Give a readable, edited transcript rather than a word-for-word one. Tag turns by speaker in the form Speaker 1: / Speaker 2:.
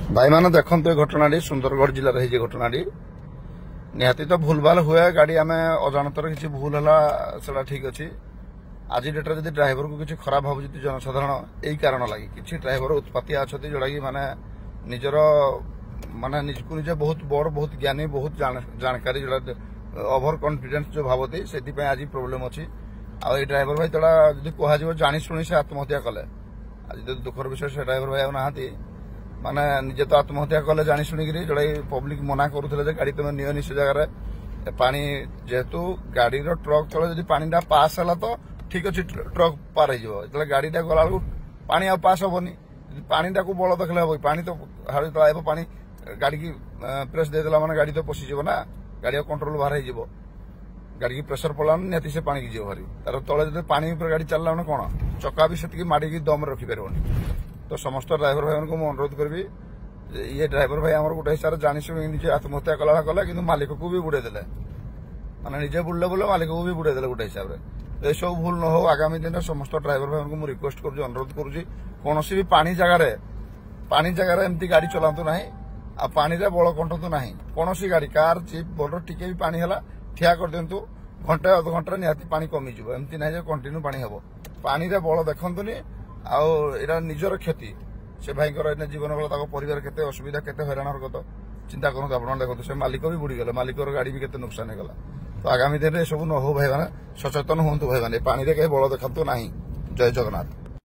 Speaker 1: भाई मैंने देखो ये घटना सुंदरगढ़ जिले ही घटना निहाती तो भूल भाल हुए गाड़ी आम अजाणतर किसी भूल है ठीक अच्छे आज डेट्रे जब ड्राइवर को किसी खराब भावुँ जनसाधारण यही कारण लगी किसी ड्राइवर उत्पातिया अच्छा जोटा कि माने निजर माने निजको निजे बहुत बड़ बहुत ज्ञानी बहुत जानकारी जो ओभर कॉन्फिडेंस जो भावती से आज प्रोब्लेम अच्छी आई ड्राइवर भाई तोड़ा जी कह जानी शुणी से आत्महत्या कले आज दुखर विषय से ड्राइवर भाई ना माने निजे तो आत्महत्या कले जानी शुणिक जोड़ा पब्लिक मना करुले गाड़ी तुम नियनि से जगार पानी जेहेतु गाड़ी ट्रक तले जब पानी पास है तो ठीक अच्छे ट्रक पार हो गाड़ी गला पानी आ पास हेनी पानी को बल देखले हम पानी तो हाड़ी तला पानी गाड़ी की प्रेस देदेला माने गाड़ी तो पशिज ना गाड़ी कंट्रोल बाहर हो गाड़ी की प्रेसर पड़ा निहती से पानी की जीव भारी तार तले जो पानी गाड़ी चलला मैंने कौन चक्का भी से माड़ी दम रखिपर तो समस्त ड्राइवर भाई को अनुरोध करी ये ड्राइवर भाई आम गोटे हिसाब से जानी शुणी निजे आत्महत्या कला कला कि मालिक को भी बुड़े देले माने निजे बुड़ले बुले मालिक को भी बुड़े देले गोटे हिसाब से तो यह भूल न हो आगामी दिन समस्त ड्राइवर भाई को रिक्वेस्ट कर अनुरोध करुँच कौन भी पानी जगार एमती गाड़ी चलातु ना आ पानी बल कंटु ना कौन गाड़ी कार जीप बोलर टिके भी पानी है ठिया कर दिंतु घंटे अध घंटे निहाती पानी कमिज एमती ना कंटिन्यू पानी हम पानी बल देखुनि आउ निजर क्षति से भाई जीवन गला परिवार केते असुविधा केते हैरान हरकत चिंता करूँ आप देखो से मालिक भी बुड़ीगले मालिक गाड़ी भी केते नुकसान होगा तो आगामी दिन में सब न हो भाई मैंने सचेतन हूँ भाई मैंने पानी कहीं बल देखा ना। जय जगन्नाथ।